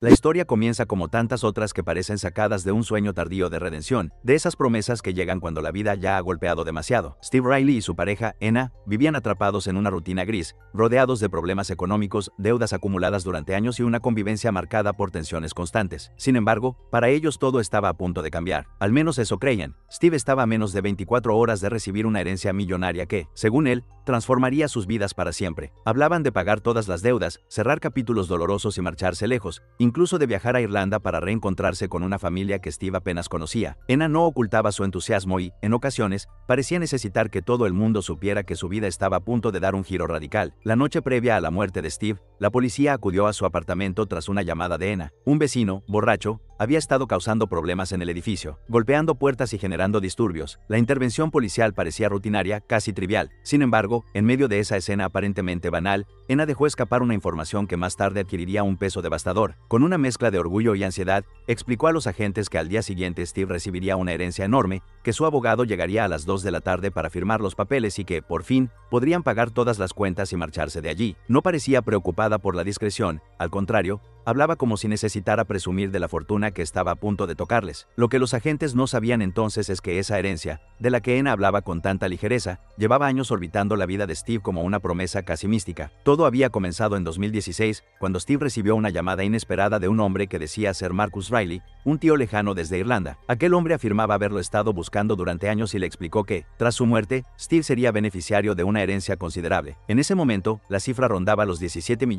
La historia comienza como tantas otras que parecen sacadas de un sueño tardío de redención, de esas promesas que llegan cuando la vida ya ha golpeado demasiado. Steve Riley y su pareja, Enna, vivían atrapados en una rutina gris, rodeados de problemas económicos, deudas acumuladas durante años y una convivencia marcada por tensiones constantes. Sin embargo, para ellos todo estaba a punto de cambiar. Al menos eso creían. Steve estaba a menos de 24 horas de recibir una herencia millonaria que, según él, transformaría sus vidas para siempre. Hablaban de pagar todas las deudas, cerrar capítulos dolorosos y marcharse lejos, incluso de viajar a Irlanda para reencontrarse con una familia que Steve apenas conocía. Enna no ocultaba su entusiasmo y, en ocasiones, parecía necesitar que todo el mundo supiera que su vida estaba a punto de dar un giro radical. La noche previa a la muerte de Steve, la policía acudió a su apartamento tras una llamada de Enna. Un vecino, borracho, había estado causando problemas en el edificio, golpeando puertas y generando disturbios. La intervención policial parecía rutinaria, casi trivial. Sin embargo, en medio de esa escena aparentemente banal, Enna dejó escapar una información que más tarde adquiriría un peso devastador. Con una mezcla de orgullo y ansiedad, explicó a los agentes que al día siguiente Steve recibiría una herencia enorme, que su abogado llegaría a las 2 de la tarde para firmar los papeles y que, por fin, podrían pagar todas las cuentas y marcharse de allí. No parecía preocupada por la discreción, al contrario, hablaba como si necesitara presumir de la fortuna que estaba a punto de tocarles. Lo que los agentes no sabían entonces es que esa herencia, de la que Enna hablaba con tanta ligereza, llevaba años orbitando la vida de Steve como una promesa casi mística. Todo había comenzado en 2016, cuando Steve recibió una llamada inesperada de un hombre que decía ser Marcus Riley, un tío lejano desde Irlanda. Aquel hombre afirmaba haberlo estado buscando durante años y le explicó que, tras su muerte, Steve sería beneficiario de una herencia considerable. En ese momento, la cifra rondaba los $17 millones,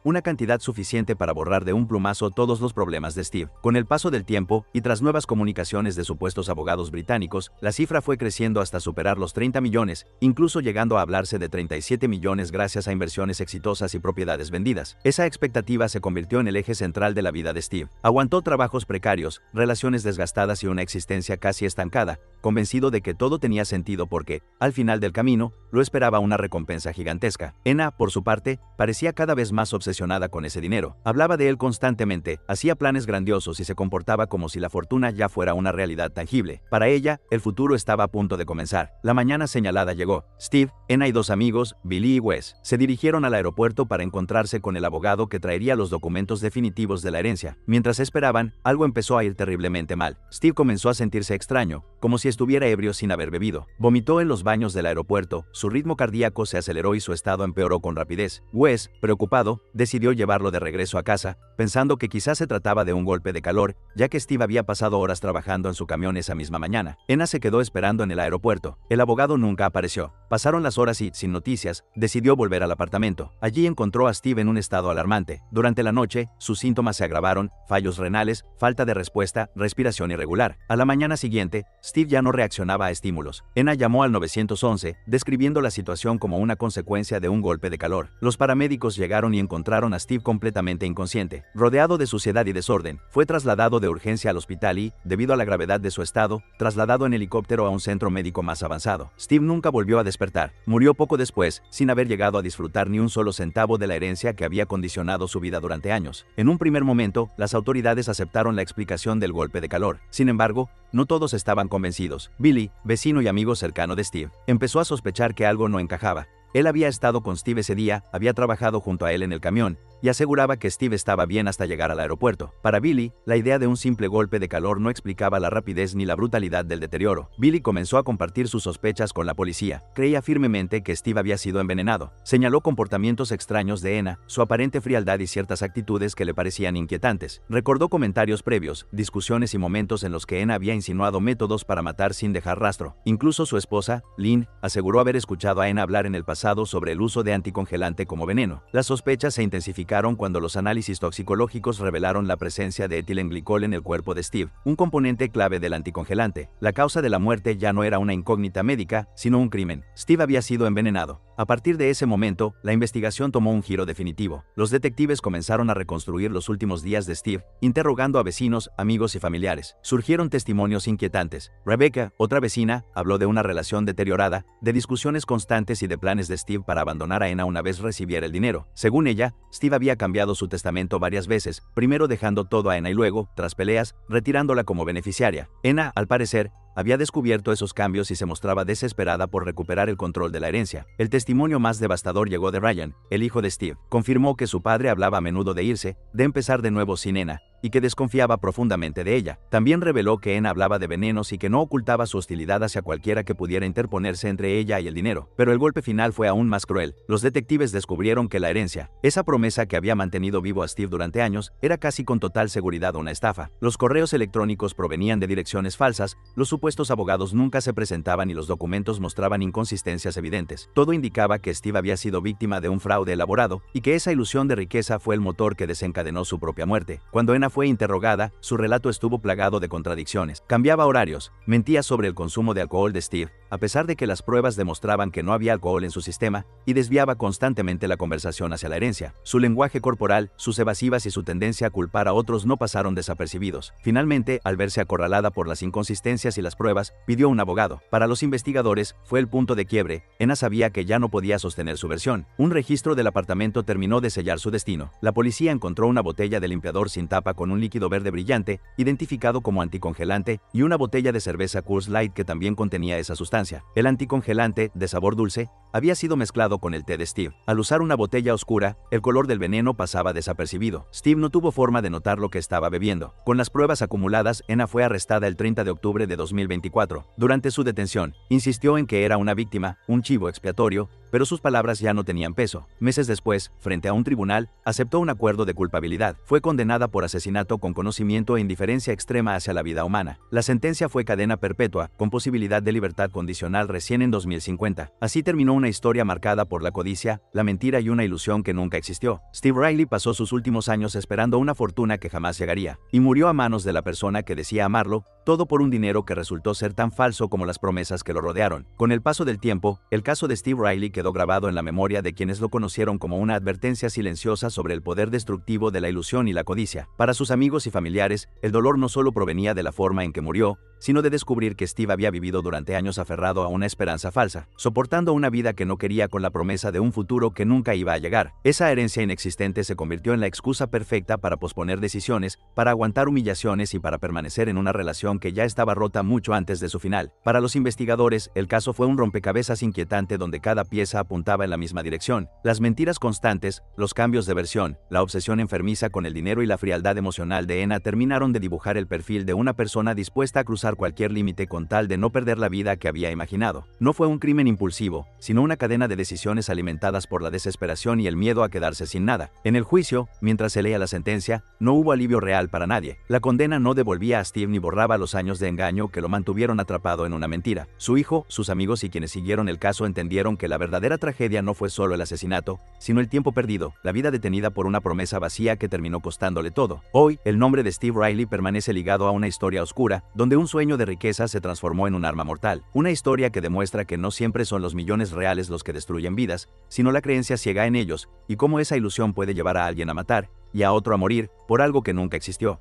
una cantidad suficiente para borrar de un plumazo todos los problemas de Steve. Con el paso del tiempo, y tras nuevas comunicaciones de supuestos abogados británicos, la cifra fue creciendo hasta superar los 30 millones, incluso llegando a hablarse de 37 millones gracias a inversiones exitosas y propiedades vendidas. Esa expectativa se convirtió en el eje central de la vida de Steve. Aguantó trabajos precarios, relaciones desgastadas y una existencia casi estancada, convencido de que todo tenía sentido porque, al final del camino, lo esperaba una recompensa gigantesca. Enna, por su parte, parecía cada vez más obsesionada con ese dinero. Hablaba de él constantemente, hacía planes grandiosos y se comportaba como si la fortuna ya fuera una realidad tangible. Para ella, el futuro estaba a punto de comenzar. La mañana señalada llegó. Steve, Enna y dos amigos, Billy y Wes, se dirigieron al aeropuerto para encontrarse con el abogado que traería los documentos definitivos de la herencia. Mientras esperaban, algo empezó a ir terriblemente mal. Steve comenzó a sentirse extraño, como si estuviera ebrio sin haber bebido. Vomitó en los baños del aeropuerto, su ritmo cardíaco se aceleró y su estado empeoró con rapidez. Wes, preocupado, decidió llevarlo de regreso a casa, pensando que quizás se trataba de un golpe de calor, ya que Steve había pasado horas trabajando en su camión esa misma mañana. Enna se quedó esperando en el aeropuerto. El abogado nunca apareció. Pasaron las horas y, sin noticias, decidió volver al apartamento. Allí encontró a Steve en un estado alarmante. Durante la noche, sus síntomas se agravaron: fallos renales, falta de respuesta, respiración irregular. A la mañana siguiente, Steve ya no reaccionaba a estímulos. Enna llamó al 911, describiendo la situación como una consecuencia de un golpe de calor. Los paramédicos llegaron y encontraron a Steve completamente inconsciente. Rodeado de suciedad y desorden, fue trasladado de urgencia al hospital y, debido a la gravedad de su estado, trasladado en helicóptero a un centro médico más avanzado. Steve nunca volvió a despertar. Murió poco después, sin haber llegado a disfrutar ni un solo centavo de la herencia que había condicionado su vida durante años. En un primer momento, las autoridades aceptaron la explicación del golpe de calor. Sin embargo, no todos estaban convencidos. Billy, vecino y amigo cercano de Steve, empezó a sospechar que algo no encajaba. Él había estado con Steve ese día, había trabajado junto a él en el camión, y aseguraba que Steve estaba bien hasta llegar al aeropuerto. Para Billy, la idea de un simple golpe de calor no explicaba la rapidez ni la brutalidad del deterioro. Billy comenzó a compartir sus sospechas con la policía. Creía firmemente que Steve había sido envenenado. Señaló comportamientos extraños de Enna, su aparente frialdad y ciertas actitudes que le parecían inquietantes. Recordó comentarios previos, discusiones y momentos en los que Enna había insinuado métodos para matar sin dejar rastro. Incluso su esposa, Lynn, aseguró haber escuchado a Enna hablar en el pasado sobre el uso de anticongelante como veneno. Las sospechas se intensificaron cuando los análisis toxicológicos revelaron la presencia de etilenglicol en el cuerpo de Steve, un componente clave del anticongelante. La causa de la muerte ya no era una incógnita médica, sino un crimen. Steve había sido envenenado. A partir de ese momento, la investigación tomó un giro definitivo. Los detectives comenzaron a reconstruir los últimos días de Steve, interrogando a vecinos, amigos y familiares. Surgieron testimonios inquietantes. Rebecca, otra vecina, habló de una relación deteriorada, de discusiones constantes y de planes de Steve para abandonar a Enna una vez recibiera el dinero. Según ella, Steve había cambiado su testamento varias veces, primero dejando todo a Enna y luego, tras peleas, retirándola como beneficiaria. Enna, al parecer, había descubierto esos cambios y se mostraba desesperada por recuperar el control de la herencia. El testimonio más devastador llegó de Ryan, el hijo de Steve. Confirmó que su padre hablaba a menudo de irse, de empezar de nuevo sin Enna, y que desconfiaba profundamente de ella. También reveló que Enna hablaba de venenos y que no ocultaba su hostilidad hacia cualquiera que pudiera interponerse entre ella y el dinero. Pero el golpe final fue aún más cruel. Los detectives descubrieron que la herencia, esa promesa que había mantenido vivo a Steve durante años, era casi con total seguridad una estafa. Los correos electrónicos provenían de direcciones falsas, los supuestos abogados nunca se presentaban y los documentos mostraban inconsistencias evidentes. Todo indicaba que Steve había sido víctima de un fraude elaborado y que esa ilusión de riqueza fue el motor que desencadenó su propia muerte. Cuando Enna fue interrogada, su relato estuvo plagado de contradicciones. Cambiaba horarios, mentía sobre el consumo de alcohol de Steve, a pesar de que las pruebas demostraban que no había alcohol en su sistema, y desviaba constantemente la conversación hacia la herencia. Su lenguaje corporal, sus evasivas y su tendencia a culpar a otros no pasaron desapercibidos. Finalmente, al verse acorralada por las inconsistencias y las pruebas, pidió un abogado. Para los investigadores, fue el punto de quiebre. Enna sabía que ya no podía sostener su versión. Un registro del apartamento terminó de sellar su destino. La policía encontró una botella de limpiador sin tapa con un líquido verde brillante, identificado como anticongelante, y una botella de cerveza Coors Light que también contenía esa sustancia. El anticongelante, de sabor dulce, había sido mezclado con el té de Steve. Al usar una botella oscura, el color del veneno pasaba desapercibido. Steve no tuvo forma de notar lo que estaba bebiendo. Con las pruebas acumuladas, Enna fue arrestada el 30 de octubre de 2024. Durante su detención, insistió en que era una víctima, un chivo expiatorio, pero sus palabras ya no tenían peso. Meses después, frente a un tribunal, aceptó un acuerdo de culpabilidad. Fue condenada por asesinato con conocimiento e indiferencia extrema hacia la vida humana. La sentencia fue cadena perpetua, con posibilidad de libertad condicional recién en 2050. Así terminó una historia marcada por la codicia, la mentira y una ilusión que nunca existió. Steve Riley pasó sus últimos años esperando una fortuna que jamás llegaría, y murió a manos de la persona que decía amarlo, todo por un dinero que resultó ser tan falso como las promesas que lo rodearon. Con el paso del tiempo, el caso de Steve Riley quedó grabado en la memoria de quienes lo conocieron como una advertencia silenciosa sobre el poder destructivo de la ilusión y la codicia. Para sus amigos y familiares, el dolor no solo provenía de la forma en que murió, sino de descubrir que Steve había vivido durante años aferrado a una esperanza falsa, soportando una vida que no quería con la promesa de un futuro que nunca iba a llegar. Esa herencia inexistente se convirtió en la excusa perfecta para posponer decisiones, para aguantar humillaciones y para permanecer en una relación que ya estaba rota mucho antes de su final. Para los investigadores, el caso fue un rompecabezas inquietante donde cada pieza apuntaba en la misma dirección. Las mentiras constantes, los cambios de versión, la obsesión enfermiza con el dinero y la frialdad emocional de Enna terminaron de dibujar el perfil de una persona dispuesta a cruzar cualquier límite con tal de no perder la vida que había imaginado. No fue un crimen impulsivo, sino una cadena de decisiones alimentadas por la desesperación y el miedo a quedarse sin nada. En el juicio, mientras se leía la sentencia, no hubo alivio real para nadie. La condena no devolvía a Steve ni borraba los años de engaño que lo mantuvieron atrapado en una mentira. Su hijo, sus amigos y quienes siguieron el caso entendieron que la verdadera tragedia no fue solo el asesinato, sino el tiempo perdido, la vida detenida por una promesa vacía que terminó costándole todo. Hoy, el nombre de Steve Riley permanece ligado a una historia oscura, donde un sueño de riqueza se transformó en un arma mortal. Una historia que demuestra que no siempre son los millones reales los que destruyen vidas, sino la creencia ciega en ellos, y cómo esa ilusión puede llevar a alguien a matar, y a otro a morir, por algo que nunca existió.